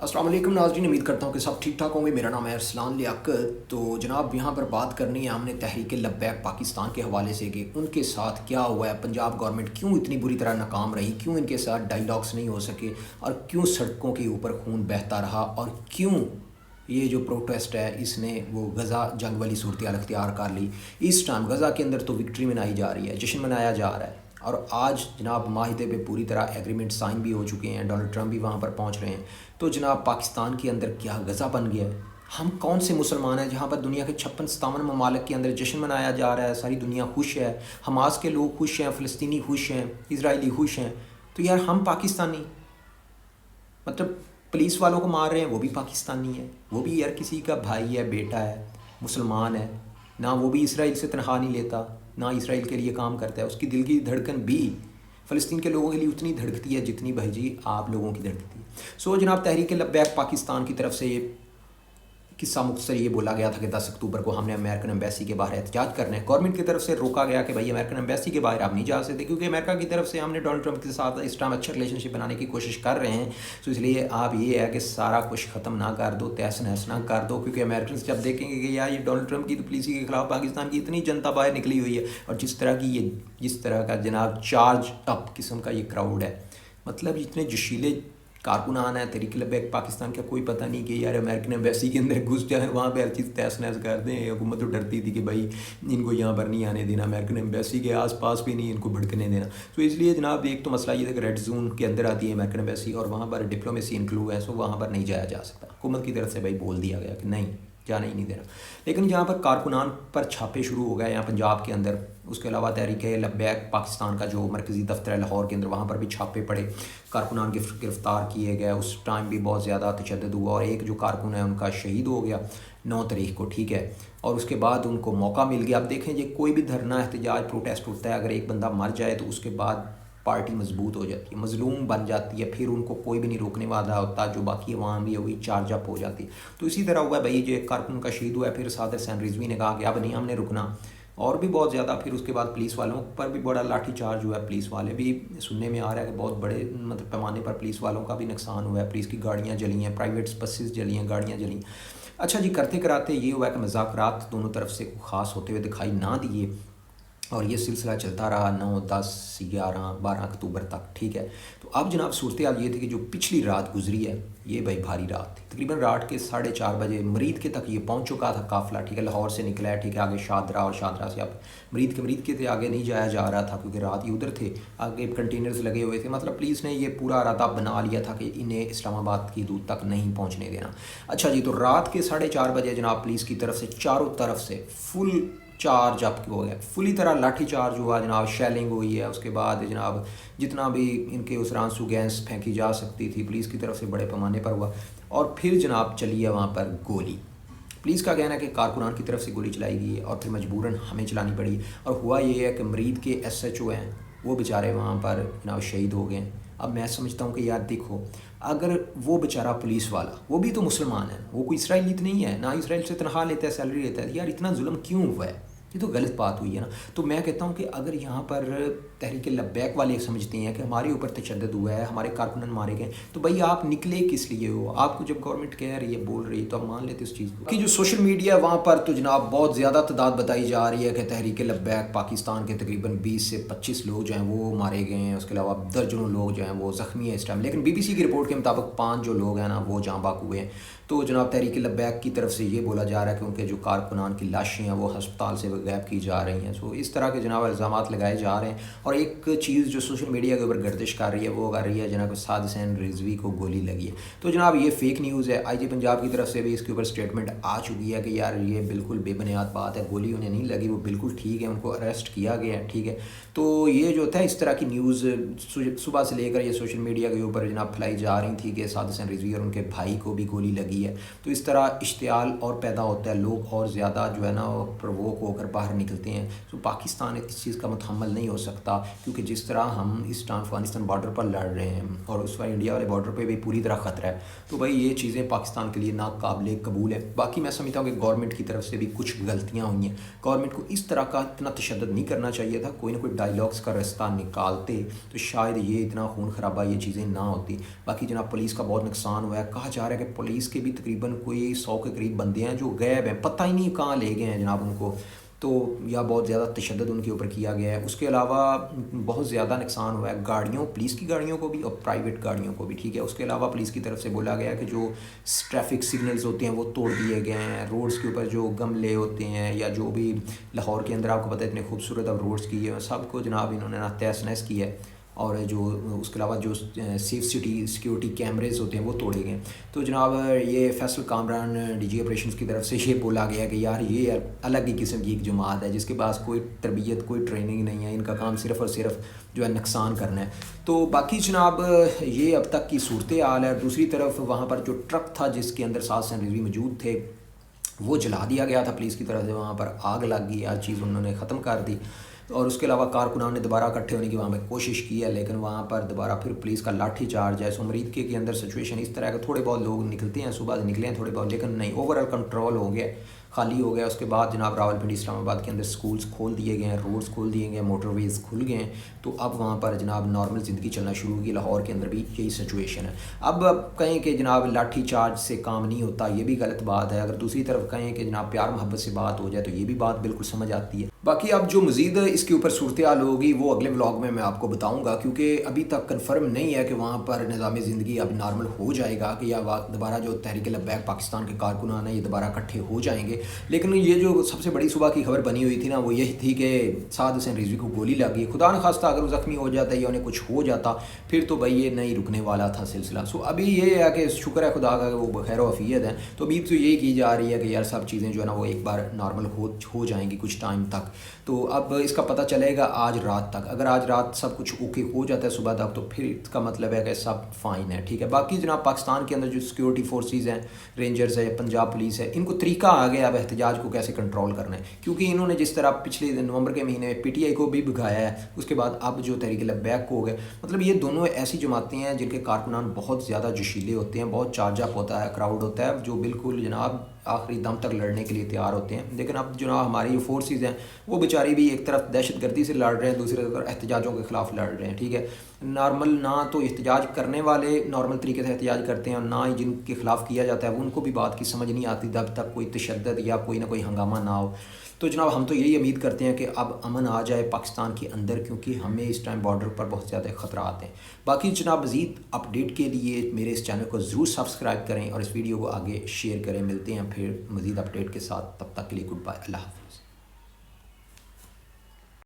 السلام علیکم ناظرین، امید کرتا ہوں کہ سب ٹھیک ٹھاک ہوں گے۔ میرا نام ہے ارسلان لیاقت۔ تو جناب یہاں پر بات کرنی ہے ہم نے تحریک لبیک پاکستان کے حوالے سے کہ ان کے ساتھ کیا ہوا ہے، پنجاب گورنمنٹ کیوں اتنی بری طرح ناکام رہی، کیوں ان کے ساتھ ڈائیلاگس نہیں ہو سکے، اور کیوں سڑکوں کے اوپر خون بہتا رہا، اور کیوں یہ جو پروٹیسٹ ہے اس نے وہ غزہ جنگ والی صورتحال اختیار کر لی۔ اس ٹائم غزہ کے اندر تو وکٹری منائی جا رہی ہے، جشن منایا جا رہا ہے، اور آج جناب معاہدے پہ پوری طرح ایگریمنٹ سائن بھی ہو چکے ہیں، ڈونلڈ ٹرمپ بھی وہاں پر پہنچ رہے ہیں۔ تو جناب پاکستان کے اندر کیا غزہ بن گیا ہے؟ ہم کون سے مسلمان ہیں جہاں پر دنیا کے 56-57 ممالک کے اندر جشن منایا جا رہا ہے، ساری دنیا خوش ہے، حماس کے لوگ خوش ہیں، فلسطینی خوش ہیں، اسرائیلی خوش ہیں، تو یار ہم پاکستانی مطلب پولیس والوں کو مار رہے ہیں، وہ بھی پاکستانی ہے، وہ بھی یار کسی کا بھائی ہے، بیٹا ہے، مسلمان ہے، نہ وہ بھی اسرائیل سے تنخواہ نہیں لیتا، نہ اسرائیل کے لیے کام کرتا ہے، اس کی دل کی دھڑکن بھی فلسطین کے لوگوں کے لیے اتنی دھڑکتی ہے جتنی بھائی جی آپ لوگوں کی دھڑکتی ہے۔ سو جناب تحریک لبیک پاکستان کی طرف سے یہ قصہ مختصر یہ بولا گیا تھا کہ 10 اکتوبر کو ہم نے امریکن ایمبیسی کے باہر احتجاج کرنا ہے۔ گورنمنٹ کی طرف سے روکا گیا کہ بھائی امریکن ایمبیسی کے باہر آپ نہیں جا سکتے، کیونکہ امریکہ کی طرف سے ہم نے ڈونلڈ ٹرمپ کے ساتھ اس ٹائم اچھا ریلیشن شپ بنانے کی کوشش کر رہے ہیں، تو اس لیے آپ یہ ہے کہ سارا کچھ ختم نہ کر دو، تہس نہس نہ کر دو، کیونکہ امریکنس جب دیکھیں گے کہ یار یہ ڈونلڈ ٹرمپ کی تو پالیسی کے خلاف پاکستان کی اتنی جنتا باہر نکلی ہوئی ہے، اور جس طرح کا جناب چارج اپ قسم کا یہ کراؤڈ ہے، مطلب اتنے جوشیلے کارکنان ہیں تحریک لبیک پاکستان کا، کوئی پتہ نہیں کہ یار امریکن ایمبیسی کے اندر گھس جائیں، وہاں پہ ہر چیز تہس نہس کر دیں۔ حکومت تو ڈرتی تھی کہ بھائی ان کو یہاں پر نہیں آنے دینا، امریکن ایمبیسی کے آس پاس بھی نہیں ان کو بھڑکنے دینا۔ تو اس لیے جناب ایک تو مسئلہ یہ تھا کہ ریڈ زون کے اندر آتی ہے امریکن ایمبیسی، اور وہاں پر ڈپلومیسی انکلوڈ ہے، سو وہاں پر نہیں جایا جا سکتا۔ حکومت کی طرف سے بھائی بول دیا گیا کہ نہیں جانے ہی نہیں دینا، لیکن یہاں پر کارکنان پر چھاپے شروع ہو گئے یہاں پنجاب کے اندر۔ اس کے علاوہ تحریک لبیک پاکستان کا جو مرکزی دفتر ہے لاہور کے اندر، وہاں پر بھی چھاپے پڑے، کارکنان گرفتار کیے گئے۔ اس ٹائم بھی بہت زیادہ تشدد ہوا، اور ایک جو کارکن ہے ان کا شہید ہو گیا 9 تاریخ کو، ٹھیک ہے، اور اس کے بعد ان کو موقع مل گیا۔ اب دیکھیں یہ کوئی بھی دھرنا احتجاج پروٹیسٹ ہوتا ہے، اگر ایک بندہ مر جائے تو اس کے بعد پارٹی مضبوط ہو جاتی ہے، مظلوم بن جاتی ہے، پھر ان کو کوئی بھی نہیں روکنے والا ہوتا، جو باقی عوام بھی ہوئی چارج اپ ہو جاتی ہے۔ تو اسی طرح ہوا ہے بھائی، جو ایک کارکن کا شہید ہوا ہے، پھر صادر حسین رضوی نے کہا کہ اب نہیں ہم نے رکنا، اور بھی بہت زیادہ پھر اس کے بعد پولیس والوں پر بھی بڑا لاٹھی چارج ہوا ہے۔ پولیس والے بھی سننے میں آ رہا ہے کہ بہت بڑے مطلب پیمانے پر پولیس والوں کا بھی نقصان ہوا ہے، پولیس کی گاڑیاں جلی ہیں، پرائیویٹ بسز جلی ہیں، گاڑیاں جلی ہیں۔ اچھا جی، کرتے کراتے یہ ہوا ہے کہ مذاکرات دونوں طرف سے خاص ہوتے ہوئے دکھائی نہ دیے، اور یہ سلسلہ چلتا رہا 9، 10، 11، 12 اکتوبر تک، ٹھیک ہے۔ تو اب جناب صورتحال یہ تھی کہ جو پچھلی رات گزری ہے یہ بھائی بھاری رات تھی، تقریباً رات کے 4:30 بجے مرید کے تک یہ پہنچ چکا تھا قافلہ، ٹھیک ہے، لاہور سے نکلا ہے، ٹھیک ہے، آگے شادرہ، اور شادرہ سے اب مرید کے تھے، آگے نہیں جایا جا رہا تھا کیونکہ رات ہی ادھر تھے، آگے کنٹینرز لگے ہوئے تھے، مطلب پولیس نے یہ پورا ارادہ بنا لیا تھا کہ انہیں اسلام آباد کی حدود تک نہیں پہنچنے دینا۔ اچھا جی، تو رات کے 4:30 بجے جناب پولیس کی طرف سے چاروں طرف سے فل چارج اپ ہو گیا، فلی طرح لاٹھی چارج ہوا جناب، شیلنگ ہوئی ہے، اس کے بعد جناب جتنا بھی ان کے اسرانسو گیس پھینکی جا سکتی تھی پولیس کی طرف سے بڑے پیمانے پر ہوا، اور پھر جناب چلی ہے وہاں پر گولی۔ پولیس کا کہنا ہے کہ کارکنان کی طرف سے گولی چلائی گئی ہے، اور پھر مجبوراً ہمیں چلانی پڑی، اور ہوا یہ ہے کہ مرید کے ایس ایچ او ہیں وہ بیچارے وہاں پر جناب شہید ہو گئے ہیں۔ اب میں سمجھتا ہوں کہ یار دیکھو، اگر وہ بیچارہ پولیس والا، وہ بھی تو مسلمان ہے، وہ کوئی اسرائیلی تو نہیں ہے، نہ اسرائیل سے تنخواہ لیتا ہے، سیلری لیتا ہے، یار اتنا ظلم کیوں ہوا ہے؟ یہ تو غلط بات ہوئی ہے نا۔ تو میں کہتا ہوں کہ اگر یہاں پر تحریک لبیک والے سمجھتے ہیں کہ ہمارے اوپر تشدد ہوا ہے، ہمارے کارکنان مارے گئے، تو بھائی آپ نکلے کس لیے ہو؟ آپ کو جب گورنمنٹ کہہ رہی ہے، بول رہی ہے، تو آپ مان لیتے اس چیز کو کہ جو سوشل میڈیا وہاں پر تو جناب بہت زیادہ تعداد بتائی جا رہی ہے کہ تحریک لبیک پاکستان کے تقریباً 20 سے 25 لوگ جو ہیں وہ مارے گئے ہیں، اس کے علاوہ درجنوں لوگ جو ہیں وہ زخمی ہیں اس ٹائم، لیکن BBC کی رپورٹ کے مطابق 5 جو لوگ ہیں نا وہ جاں بحق ہوئے ہیں۔ تو جناب تحریک لبیک کی طرف سے یہ بولا جا رہا ہے کہ ان کے جو کارکنان کی لاشیں ہیں وہ ہسپتال سے غائب کی جا رہی ہیں۔ سو اس طرح کے جناب الزامات لگائے جا رہے ہیں، اور ایک چیز جو سوشل میڈیا کے اوپر گردش کر رہی ہے وہ کر رہی ہے جناب صادر حسین رضوی کو گولی لگی ہے۔ تو جناب یہ فیک نیوز ہے، IG پنجاب کی طرف سے بھی اس کے اوپر سٹیٹمنٹ آ چکی ہے کہ یار یہ بالکل بے بنیاد بات ہے، گولی انہیں نہیں لگی، وہ بالکل ٹھیک ہے، ان کو اریسٹ کیا گیا ہے، ٹھیک ہے۔ تو یہ جو تھا اس طرح کی نیوز صبح سے لے کر یہ سوشل میڈیا کے اوپر جناب پھیلائی جا رہی تھی کہ صادر حسین رضوی اور ان کے بھائی کو بھی گولی لگی ہے۔ تو اس طرح اشتعال اور پیدا ہوتا ہے، لوگ اور زیادہ جو ہے نا پرووک ہو کر باہر نکلتے ہیں تو پاکستان اس چیز کا متحمل نہیں ہو سکتا، کیونکہ جس طرح ہم ایسٹرن افغانستان بارڈر پر لڑ رہے ہیں اور اس وقت انڈیا والے بارڈر پہ بھی پوری طرح خطرہ ہے، تو بھائی یہ چیزیں پاکستان کے لیے ناقابل قبول ہے۔ باقی میں سمجھتا ہوں کہ گورنمنٹ کی طرف سے بھی کچھ غلطیاں ہوئی ہیں، گورنمنٹ کو اس طرح کا اتنا تشدد نہیں کرنا چاہیے تھا، کوئی نہ کوئی ڈائیلاگس کا رستہ نکالتے تو شاید یہ اتنا خون خرابہ یہ چیزیں نہ ہوتی۔ باقی جناب پولیس کا بہت نقصان ہوا ہے، کہا جا رہا ہے کہ پولیس کے بھی تقریباً کوئی 100 کے قریب بندے ہیں جو غائب ہیں، پتہ ہی نہیں کہاں لے گئے ہیں جناب ان کو، تو یا بہت زیادہ تشدد ان کے اوپر کیا گیا ہے۔ اس کے علاوہ بہت زیادہ نقصان ہوا ہے گاڑیوں، پولیس کی گاڑیوں کو بھی اور پرائیویٹ گاڑیوں کو بھی، ٹھیک ہے۔ اس کے علاوہ پولیس کی طرف سے بولا گیا کہ جو ٹریفک سگنلز ہوتے ہیں وہ توڑ دیے گئے ہیں، روڈز کے اوپر جو گملے ہوتے ہیں یا جو بھی لاہور کے اندر آپ کو پتہ ہے اتنے خوبصورت اب روڈز کی ہے، سب کو جناب انہوں نے تہس نہس کی ہے، اور جو اس کے علاوہ جو سیف سیکیورٹی کیمریز ہوتے ہیں وہ توڑے گئے۔ تو جناب یہ Faisal Kamran D G operations کی طرف سے یہ بولا گیا کہ یار یہ الگ ہی قسم کی ایک جماعت ہے جس کے پاس کوئی تربیت کوئی ٹریننگ نہیں ہے، ان کا کام صرف اور صرف جو ہے نقصان کرنا ہے۔ تو باقی جناب یہ اب تک کی صورتحال ہے۔ دوسری طرف وہاں پر جو ٹرک تھا جس کے اندر 7 سینٹریز بھی موجود تھے وہ جلا دیا گیا تھا پولیس کی طرف سے، وہاں پر آگ لگ گئی، ہر چیز انہوں نے ختم کر دی، اور اس کے علاوہ کارکنان نے دوبارہ اکٹھے ہونے کی وہاں پہ کوشش کی ہے، لیکن وہاں پر دوبارہ پھر پولیس کا لاٹھی چارج ہے۔ سو امرید کے اندر سچویشن اس طرح ہے کہ تھوڑے بہت لوگ نکلتے ہیں، صبح سے نکلے ہیں تھوڑے بہت، لیکن نہیں، اوور آل کنٹرول ہو گیا، خالی ہو گیا۔ اس کے بعد جناب راولپنڈی اسلام آباد کے اندر سکولز کھول دیے گئے ہیں، روڈز کھول دیے گئے ہیں، موٹر ویز کھل گئے ہیں، تو اب وہاں پر جناب نارمل زندگی چلنا شروع ہوگی۔ لاہور کے اندر بھی یہی سچویشن ہے۔ اب کہیں کہ جناب لاٹھی چارج سے کام نہیں ہوتا، یہ بھی غلط بات ہے۔ اگر دوسری طرف کہیں کہ جناب پیار محبت سے بات ہو جائے تو یہ بھی بات بالکل سمجھ آتی ہے۔ باقی اب جو مزید اس کے اوپر صورتحال ہوگی وہ اگلے ولاگ میں آپ کو بتاؤں گا، کیونکہ ابھی تک کنفرم نہیں ہے کہ وہاں پر نظام زندگی اب نارمل ہو جائے گا کہ یا دوبارہ جو تحریک لبیک پاکستان کے کارکنان ہیں یہ دوبارہ اکٹھے ہو جائیں گے۔ لیکن یہ جو سب سے بڑی صبح کی خبر بنی ہوئی تھی نا وہ یہی تھی کہ سعد حسین رضوی کو گولی لگ گئی، خدا نخواستہ اگر وہ زخمی ہو جاتا یا انہیں کچھ ہو جاتا پھر تو بھائی یہ نہیں رکنے والا تھا سلسلہ۔ سو ابھی یہ ہے کہ شکر ہے خدا کا کہ وہ بخیر و عافیت ہیں، تو امید تو یہی کی جا رہی ہے کہ یار سب چیزیں جو ہے نا وہ ایک بار نارمل ہو جائیں گی کچھ ٹائم تک۔ تو اب اس کا پتہ چلے گا آج رات تک، اگر آج رات سب کچھ اوکے ہو جاتا ہے صبح تک تو پھر اس کا مطلب ہے کہ سب فائن ہے، ٹھیک ہے۔ باقی جناب پاکستان کے اندر جو سیکیورٹی فورسز ہیں، رینجرز ہے، پنجاب پولیس ہے، ان کو طریقہ آ گیا اب احتجاج کو کیسے کنٹرول کرنا ہے، کیونکہ انہوں نے جس طرح پچھلے نومبر کے مہینے میں پی ٹی آئی کو بھی بھگایا ہے، اس کے بعد اب جو تحریک لبیک کو ہو گئے، مطلب یہ دونوں ایسی جماعتیں ہیں جن کے کارکنان بہت زیادہ جوشیلے ہوتے ہیں، بہت چارج اپ ہوتا ہے، کراؤڈ ہوتا ہے جو بالکل جناب آخری دم تک لڑنے کے لیے تیار ہوتے ہیں۔ لیکن اب جناب ہماری جو فورسز ہیں وہ بیچاری بھی ایک طرف دہشت گردی سے لڑ رہے ہیں، دوسری طرف احتجاجوں کے خلاف لڑ رہے ہیں، ٹھیک ہے۔ نارمل نہ تو احتجاج کرنے والے نارمل طریقے سے احتجاج کرتے ہیں، اور نہ ہی جن کے خلاف کیا جاتا ہے ان کو بھی بات کی سمجھ نہیں آتی جب تک کوئی تشدد یا کوئی نہ کوئی ہنگامہ نہ ہو۔ تو جناب ہم تو یہی امید کرتے ہیں کہ اب امن آ جائے پاکستان کے اندر، کیونکہ ہمیں اس ٹائم بارڈر پر بہت زیادہ خطرات ہیں۔ باقی جناب مزید اپڈیٹ کے لیے میرے اس چینل کو ضرور سبسکرائب کریں اور اس ویڈیو کو آگے شیئر کریں۔ ملتے ہیں پھر مزید اپڈیٹ کے ساتھ، تب تک کے لیے گڈ بائے، اللہ حافظ۔